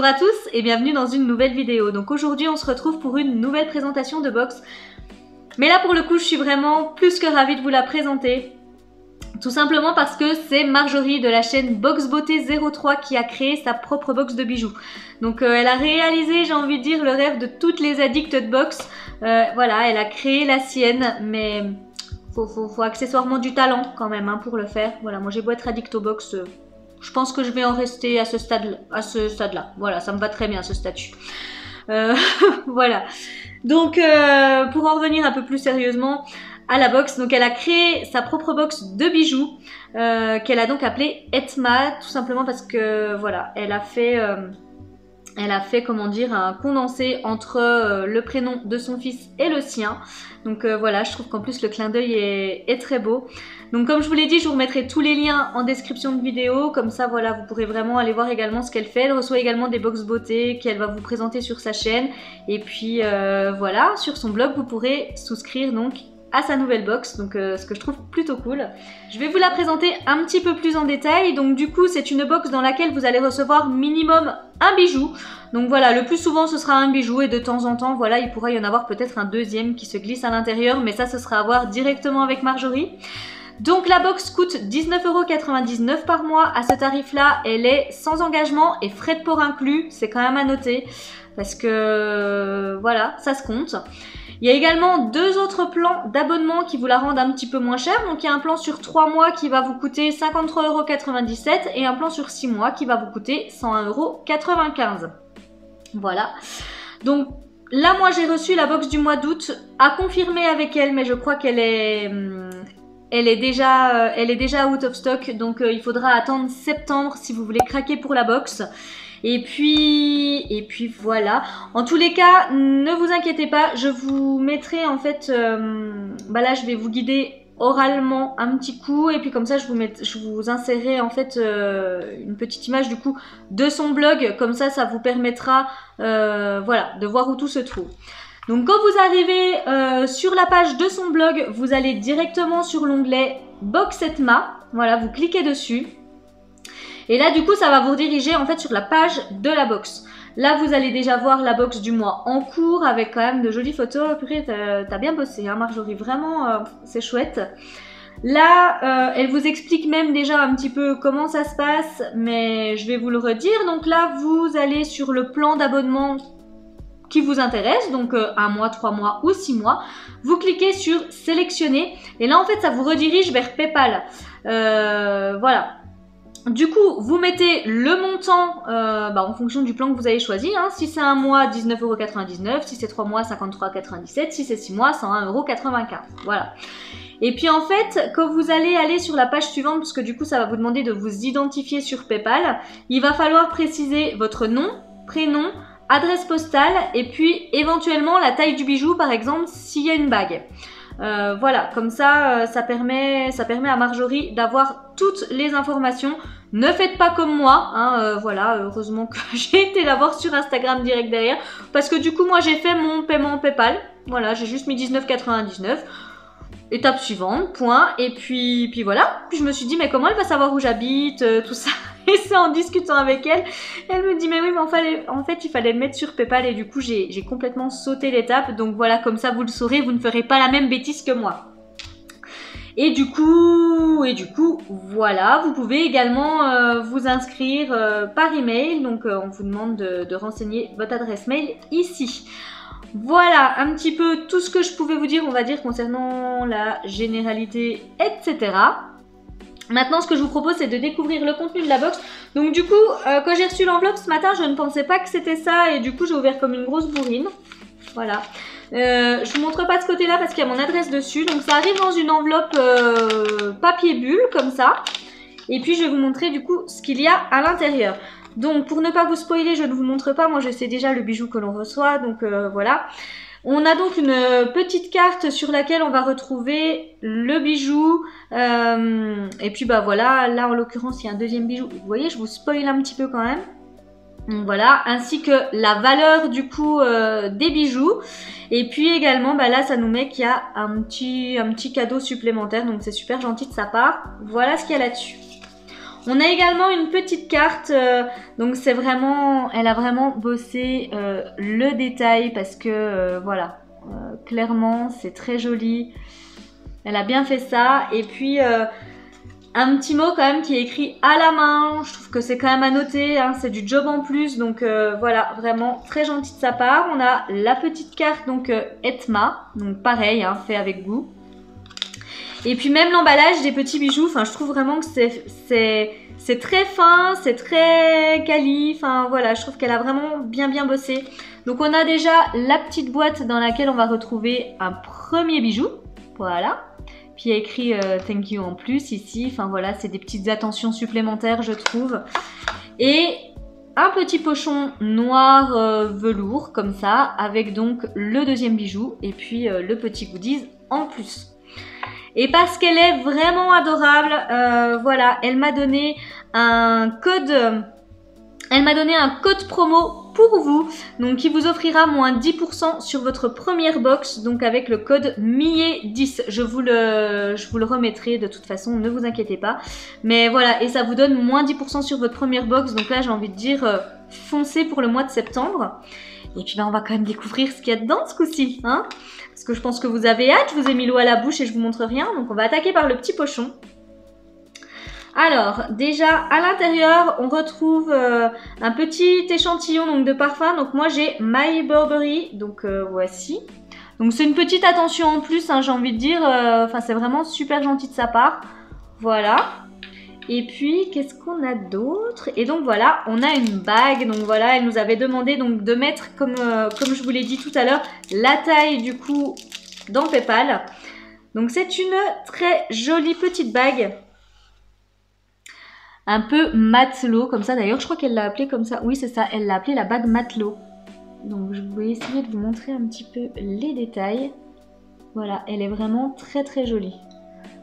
Bonjour à tous et bienvenue dans une nouvelle vidéo. Donc aujourd'hui on se retrouve pour une nouvelle présentation de box. Mais là pour le coup je suis vraiment plus que ravie de vous la présenter. Tout simplement parce que c'est Marjorie de la chaîne Box Beauté 03 qui a créé sa propre box de bijoux. Donc elle a réalisé, j'ai envie de dire, le rêve de toutes les addicts de box. Voilà, elle a créé la sienne, mais faut accessoirement du talent quand même hein, pour le faire. Voilà, moi j'ai beau être addict aux box, je pense que je vais en rester à ce stade-là. Voilà, ça me va très bien ce statut. Voilà. Donc pour en revenir un peu plus sérieusement à la box, donc elle a créé sa propre box de bijoux qu'elle a donc appelée Etma, tout simplement parce que voilà, elle a fait comment dire un condensé entre le prénom de son fils et le sien. Donc voilà, je trouve qu'en plus le clin d'œil est très beau. Donc comme je vous l'ai dit, je vous remettrai tous les liens en description de vidéo, comme ça voilà, vous pourrez vraiment aller voir également ce qu'elle fait. Elle reçoit également des box beauté qu'elle va vous présenter sur sa chaîne. Et puis voilà, sur son blog vous pourrez souscrire donc à sa nouvelle box, donc ce que je trouve plutôt cool. Je vais vous la présenter un petit peu plus en détail. Donc du coup c'est une box dans laquelle vous allez recevoir minimum un bijou. Donc voilà, le plus souvent ce sera un bijou et de temps en temps voilà, il pourra y en avoir peut-être un deuxième qui se glisse à l'intérieur, mais ça ce sera à voir directement avec Marjorie. Donc la box coûte 19,99 € par mois. À ce tarif là elle est sans engagement et frais de port inclus, c'est quand même à noter parce que voilà, ça se compte. Il y a également deux autres plans d'abonnement qui vous la rendent un petit peu moins cher. Donc il y a un plan sur 3 mois qui va vous coûter 53,97 € et un plan sur 6 mois qui va vous coûter 101,95 €. Voilà. Donc là moi j'ai reçu la box du mois d'août à confirmer avec elle, mais je crois qu'elle est... Elle est déjà out of stock, donc il faudra attendre septembre si vous voulez craquer pour la box. Et puis voilà. En tous les cas, ne vous inquiétez pas, je vous mettrai en fait, là je vais vous guider oralement un petit coup et puis comme ça je vous insérerai en fait une petite image du coup de son blog, comme ça ça vous permettra voilà, de voir où tout se trouve. Donc quand vous arrivez sur la page de son blog, vous allez directement sur l'onglet Box Etma. Voilà, vous cliquez dessus. Et là du coup ça va vous rediriger en fait sur la page de la box. Là vous allez déjà voir la box du mois en cours avec quand même de jolies photos. Purée, t'as bien bossé hein Marjorie, vraiment c'est chouette. Là elle vous explique même déjà un petit peu comment ça se passe, mais je vais vous le redire. Donc là vous allez sur le plan d'abonnement qui vous intéresse, donc 1 mois, 3 mois ou 6 mois, vous cliquez sur sélectionner et là en fait ça vous redirige vers PayPal. Voilà. Du coup, vous mettez le montant en fonction du plan que vous avez choisi. Hein. Si c'est 1 mois, 19,99 €. Si c'est 3 mois, 53,97 €. Si c'est 6 mois, 101,95 €. Voilà. Et puis en fait, quand vous allez aller sur la page suivante, parce que du coup ça va vous demander de vous identifier sur PayPal, il va falloir préciser votre nom, prénom, adresse postale et puis éventuellement la taille du bijou, par exemple s'il y a une bague. Voilà, comme ça, ça permet à Marjorie d'avoir toutes les informations. Ne faites pas comme moi, hein, voilà, heureusement que j'ai été la voir sur Instagram direct derrière, parce que du coup moi j'ai fait mon paiement PayPal, voilà, j'ai juste mis 19,99 €. Étape suivante, point, et puis voilà, puis je me suis dit mais comment elle va savoir où j'habite, tout ça. Et c'est en discutant avec elle, elle me dit mais oui mais en fait il fallait le mettre sur PayPal et du coup j'ai complètement sauté l'étape. Donc voilà, comme ça vous le saurez, vous ne ferez pas la même bêtise que moi. Et du coup voilà, vous pouvez également vous inscrire par email. Donc on vous demande de renseigner votre adresse mail ici. Voilà un petit peu tout ce que je pouvais vous dire, on va dire, concernant la généralité, etc. Maintenant, ce que je vous propose, c'est de découvrir le contenu de la box. Donc du coup, quand j'ai reçu l'enveloppe ce matin, je ne pensais pas que c'était ça. Et du coup, j'ai ouvert comme une grosse bourrine. Voilà. Je vous montre pas de ce côté-là parce qu'il y a mon adresse dessus. Donc ça arrive dans une enveloppe papier bulle, comme ça. Et puis, je vais vous montrer du coup ce qu'il y a à l'intérieur. Donc, pour ne pas vous spoiler, je ne vous montre pas. Moi, je sais déjà le bijou que l'on reçoit. Donc voilà. On a donc une petite carte sur laquelle on va retrouver le bijou. Et puis bah voilà, là en l'occurrence il y a un deuxième bijou. Vous voyez, je vous spoil un petit peu quand même. Donc voilà, ainsi que la valeur du coup des bijoux. Et puis également, bah là ça nous met qu'il y a un petit cadeau supplémentaire. Donc c'est super gentil de sa part. Voilà ce qu'il y a là-dessus. On a également une petite carte, donc c'est vraiment, elle a vraiment bossé le détail parce que voilà, clairement c'est très joli. Elle a bien fait ça. Et puis un petit mot quand même qui est écrit à la main. Je trouve que c'est quand même à noter, hein, c'est du job en plus. Donc voilà, vraiment très gentil de sa part. On a la petite carte donc Etma, donc pareil, hein, fait avec goût. Et puis même l'emballage des petits bijoux, enfin je trouve vraiment que c'est très fin, c'est très quali, enfin voilà, je trouve qu'elle a vraiment bien bossé. Donc on a déjà la petite boîte dans laquelle on va retrouver un premier bijou, voilà. Puis il y a écrit thank you en plus ici, enfin voilà, c'est des petites attentions supplémentaires je trouve. Et un petit pochon noir velours comme ça, avec donc le deuxième bijou et puis le petit goodies en plus. Et parce qu'elle est vraiment adorable, voilà, elle m'a donné un code promo pour vous, donc qui vous offrira moins 10% sur votre première box, donc avec le code MILLET10. Je vous le remettrai de toute façon, ne vous inquiétez pas. Mais voilà, et ça vous donne moins 10% sur votre première box, donc là j'ai envie de dire foncez pour le mois de septembre. Et puis on va quand même découvrir ce qu'il y a dedans ce coup-ci, hein, parce que je pense que vous avez hâte, je vous ai mis l'eau à la bouche et je vous montre rien, donc on va attaquer par le petit pochon. Alors déjà à l'intérieur on retrouve un petit échantillon donc, de parfum, donc moi j'ai My Burberry, donc voici. Donc c'est une petite attention en plus, hein, j'ai envie de dire, enfin c'est vraiment super gentil de sa part, voilà. Et puis, qu'est-ce qu'on a d'autre? Et donc voilà, on a une bague. Donc voilà, elle nous avait demandé donc de mettre, comme je vous l'ai dit tout à l'heure, la taille du coup dans PayPal. Donc c'est une très jolie petite bague. Un peu matelot comme ça. D'ailleurs, je crois qu'elle l'a appelée comme ça. Oui, c'est ça, elle l'a appelée la bague matelot. Donc je vais essayer de vous montrer un petit peu les détails. Voilà, elle est vraiment très jolie.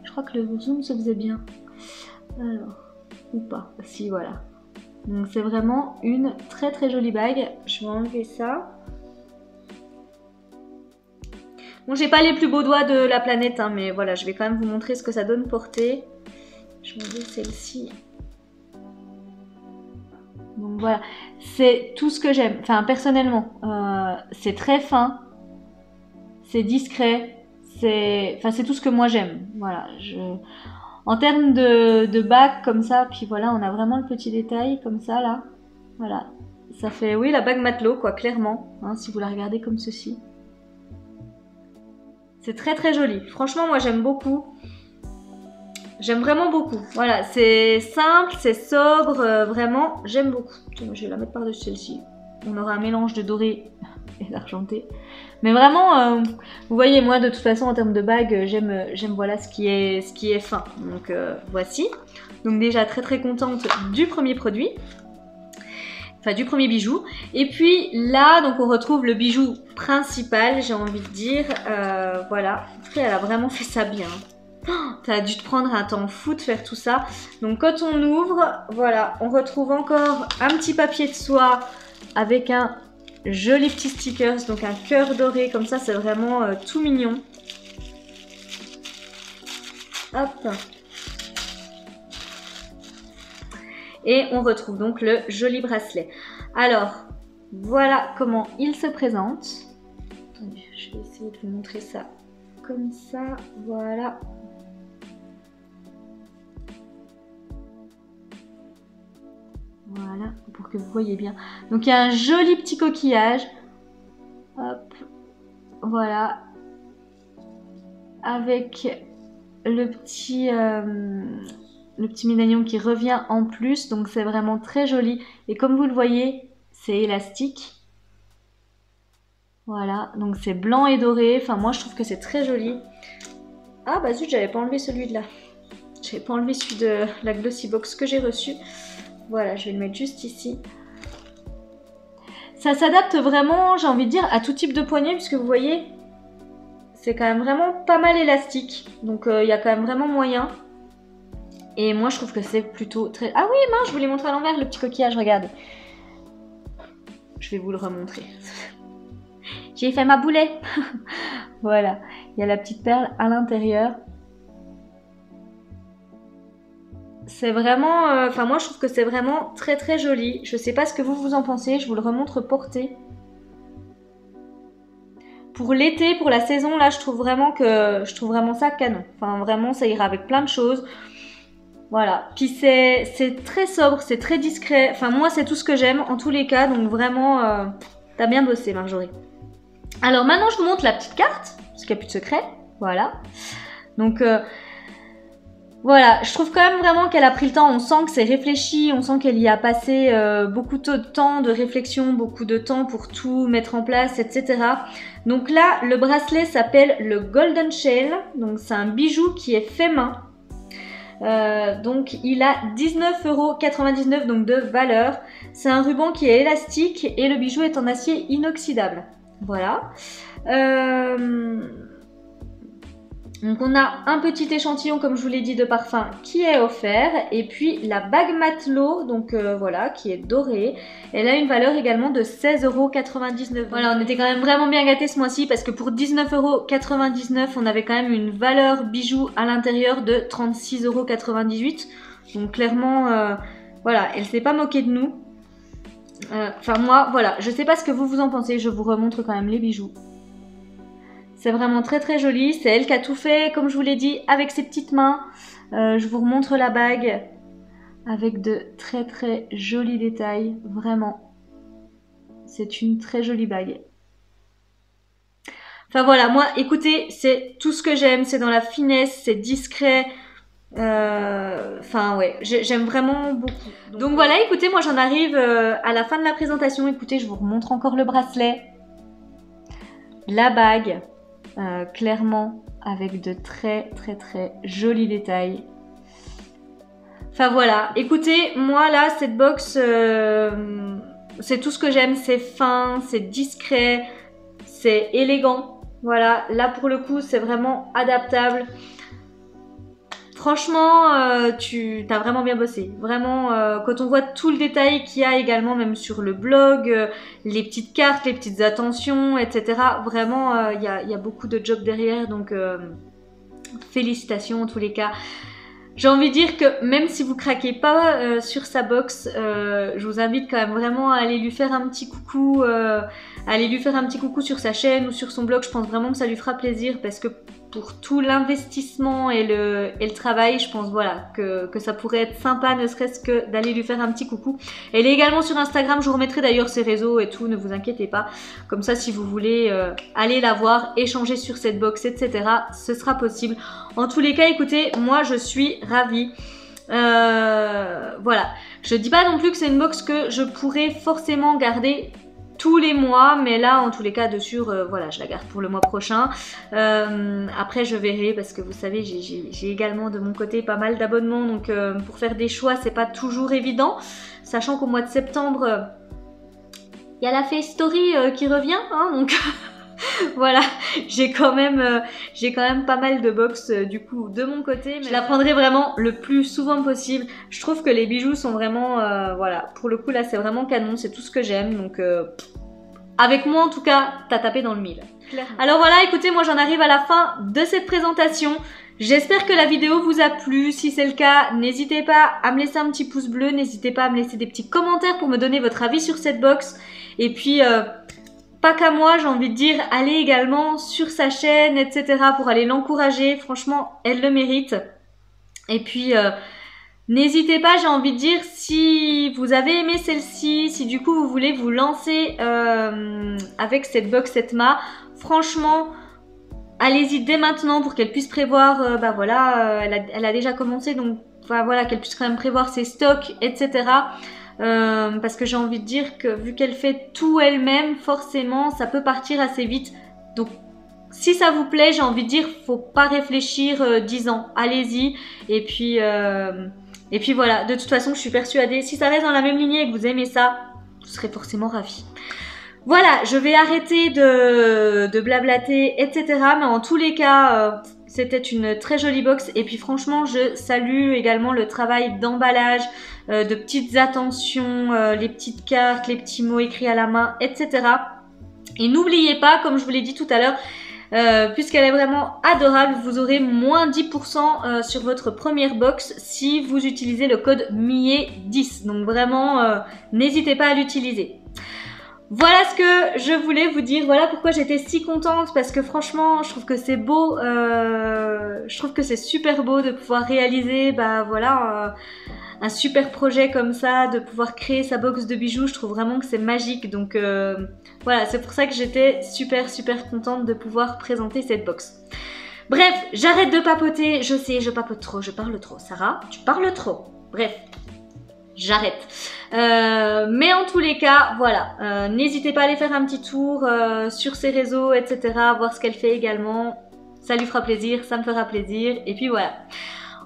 Je crois que le zoom se faisait bien. Alors, ou pas, si voilà. Donc c'est vraiment une très jolie bague. Je vais enlever ça. Bon, j'ai pas les plus beaux doigts de la planète, hein, mais voilà, je vais quand même vous montrer ce que ça donne porter. Je vais enlever celle-ci. Donc voilà, c'est tout ce que j'aime. Enfin, personnellement, c'est très fin, c'est discret, c'est tout ce que moi j'aime. Voilà, en termes de bague comme ça, puis voilà, on a vraiment le petit détail comme ça là. Voilà, ça fait, oui, la bague matelot quoi, clairement, hein, si vous la regardez comme ceci. C'est très joli. Franchement, moi j'aime beaucoup. J'aime vraiment beaucoup. Voilà, c'est simple, c'est sobre, vraiment, j'aime beaucoup. Tiens, je vais la mettre par-dessus celle-ci. On aura un mélange de doré et d'argenté. Mais vraiment, vous voyez, moi, de toute façon, en termes de bague, j'aime voilà ce qui est fin. Donc, voici. Donc déjà, très contente du premier produit. Enfin, du premier bijou. Et puis là, donc on retrouve le bijou principal, j'ai envie de dire. Voilà. Après, elle a vraiment fait ça bien. Ça a dû te prendre un temps fou de faire tout ça. Donc quand on ouvre, voilà, on retrouve encore un petit papier de soie avec un joli petit stickers, donc un cœur doré comme ça, c'est vraiment tout mignon. Hop. Et on retrouve donc le joli bracelet. Alors, voilà comment il se présente. Attendez, je vais essayer de vous montrer ça comme ça, voilà. Voilà, pour que vous voyez bien. Donc il y a un joli petit coquillage. Hop. Voilà. Avec le petit médaillon qui revient en plus. Donc c'est vraiment très joli. Et comme vous le voyez, c'est élastique. Voilà, donc c'est blanc et doré. Enfin moi je trouve que c'est très joli. Ah bah zut, j'avais pas enlevé celui de là. J'avais pas enlevé celui de la Glossy Box que j'ai reçu. Voilà, je vais le mettre juste ici. Ça s'adapte vraiment, j'ai envie de dire, à tout type de poignet, puisque vous voyez, c'est quand même vraiment pas mal élastique. Donc il y a quand même vraiment moyen. Et moi je trouve que c'est plutôt très... Ah oui, mince, je vous l'ai montré à l'envers, le petit coquillage, regarde. Je vais vous le remontrer. J'ai fait ma boulet. Voilà, il y a la petite perle à l'intérieur. C'est vraiment... Enfin, moi, je trouve que c'est vraiment très très joli. Je sais pas ce que vous en pensez. Je vous le remontre porté. Pour l'été, pour la saison, là, je trouve vraiment ça canon. Enfin, vraiment, ça ira avec plein de choses. Voilà. Puis c'est très sobre, c'est très discret. Enfin, moi, c'est tout ce que j'aime en tous les cas. Donc vraiment, t'as bien bossé, Marjorie. Alors maintenant, je vous montre la petite carte, parce qu'il n'y a plus de secret. Voilà. Donc... voilà, je trouve quand même vraiment qu'elle a pris le temps, on sent que c'est réfléchi, on sent qu'elle y a passé beaucoup de temps de réflexion, beaucoup de temps pour tout mettre en place, etc. Donc là, le bracelet s'appelle le Golden Shell, donc c'est un bijou qui est fait main. Donc il a 19,99 € donc de valeur. C'est un ruban qui est élastique et le bijou est en acier inoxydable. Voilà. Donc on a un petit échantillon, comme je vous l'ai dit, de parfum qui est offert. Et puis la bague matelot, donc voilà, qui est dorée. Elle a une valeur également de 16,99 €. Voilà, on était quand même vraiment bien gâtés ce mois-ci parce que pour 19,99 €, on avait quand même une valeur bijou à l'intérieur de 36,98 €. Donc clairement, voilà, elle s'est pas moquée de nous. Enfin moi, voilà, je sais pas ce que vous en pensez, je vous remontre quand même les bijoux. C'est vraiment très très joli, c'est elle qui a tout fait, comme je vous l'ai dit, avec ses petites mains. Je vous remontre la bague avec de très très jolis détails, vraiment. C'est une très jolie bague. Enfin voilà, moi écoutez, c'est tout ce que j'aime, c'est dans la finesse, c'est discret. Enfin ouais, j'aime vraiment beaucoup. Donc voilà, écoutez, moi j'en arrive à la fin de la présentation. Écoutez, je vous remontre encore le bracelet, la bague. Clairement avec de très très très jolis détails. Enfin voilà, écoutez, moi là cette box c'est tout ce que j'aime, c'est fin, c'est discret, c'est élégant. Voilà, là pour le coup c'est vraiment adaptable. Franchement, t'as vraiment bien bossé. Vraiment, quand on voit tout le détail qu'il y a également, même sur le blog, les petites cartes, les petites attentions, etc. Vraiment, il y a beaucoup de job derrière. Donc, félicitations en tous les cas. J'ai envie de dire que même si vous craquez pas sur sa box, je vous invite quand même vraiment à aller lui faire un petit coucou, sur sa chaîne ou sur son blog. Je pense vraiment que ça lui fera plaisir parce que pour tout l'investissement et le travail, je pense voilà que ça pourrait être sympa, ne serait-ce que d'aller lui faire un petit coucou. Elle est également sur Instagram, je vous remettrai d'ailleurs ses réseaux et tout, ne vous inquiétez pas. Comme ça, si vous voulez aller la voir, échanger sur cette box, etc., ce sera possible. En tous les cas, écoutez, moi je suis ravie. Voilà, je dis pas non plus que c'est une box que je pourrais forcément garder tous les mois, mais là en tous les cas de sûr, voilà, je la garde pour le mois prochain. Après je verrai parce que vous savez, j'ai également de mon côté pas mal d'abonnements, donc pour faire des choix c'est pas toujours évident, sachant qu'au mois de septembre il y a la Face Story qui revient, hein, donc voilà, j'ai quand même pas mal de box du coup de mon côté, mais je la prendrai vraiment le plus souvent possible. Je trouve que les bijoux sont vraiment, voilà, pour le coup là c'est vraiment canon, c'est tout ce que j'aime, donc avec moi en tout cas, t'as tapé dans le mille. Clairement. Alors voilà, écoutez, moi j'en arrive à la fin de cette présentation. J'espère que la vidéo vous a plu. Si c'est le cas, n'hésitez pas à me laisser un petit pouce bleu, n'hésitez pas à me laisser des petits commentaires pour me donner votre avis sur cette box. Et puis, pas qu'à moi, j'ai envie de dire, allez également sur sa chaîne, etc. pour aller l'encourager. Franchement, elle le mérite. Et puis, n'hésitez pas, j'ai envie de dire, si vous avez aimé celle-ci, si du coup vous voulez vous lancer avec cette box Etma, franchement, allez-y dès maintenant pour qu'elle puisse prévoir, bah voilà, elle a déjà commencé, donc enfin, voilà, qu'elle puisse quand même prévoir ses stocks, etc. Parce que j'ai envie de dire que vu qu'elle fait tout elle-même, forcément, ça peut partir assez vite. Donc, si ça vous plaît, j'ai envie de dire, faut pas réfléchir 10 ans. Allez-y. Et puis voilà, de toute façon, je suis persuadée, si ça reste dans la même lignée et que vous aimez ça, vous serez forcément ravis. Voilà, je vais arrêter de blablater, etc. Mais en tous les cas, c'était une très jolie box. Et puis franchement, je salue également le travail d'emballage, de petites attentions, les petites cartes, les petits mots écrits à la main, etc. Et n'oubliez pas, comme je vous l'ai dit tout à l'heure, puisqu'elle est vraiment adorable. Vous aurez moins 10% sur votre première box si vous utilisez le code MIE10. Donc vraiment, n'hésitez pas à l'utiliser. Voilà ce que je voulais vous dire, voilà pourquoi j'étais si contente, parce que franchement je trouve que c'est beau, je trouve que c'est super beau de pouvoir réaliser un super projet comme ça, de pouvoir créer sa box de bijoux. Je trouve vraiment que c'est magique, donc voilà, c'est pour ça que j'étais super contente de pouvoir présenter cette box. Bref, j'arrête de papoter, je sais, je papote trop, je parle trop. Sarah, tu parles trop. Bref, j'arrête. Mais en tous les cas, voilà, n'hésitez pas à aller faire un petit tour sur ses réseaux, etc. Voir ce qu'elle fait également. Ça lui fera plaisir, ça me fera plaisir. Et puis voilà.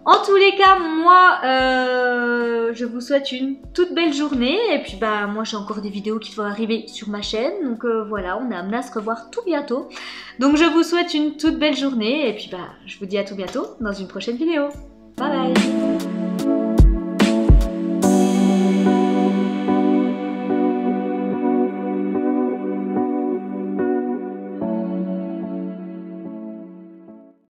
En tous les cas, moi, je vous souhaite une toute belle journée. Et puis, moi, j'ai encore des vidéos qui vont arriver sur ma chaîne. Donc voilà, on est amené à se revoir tout bientôt. Donc, je vous souhaite une toute belle journée. Et puis, je vous dis à tout bientôt dans une prochaine vidéo. Bye bye!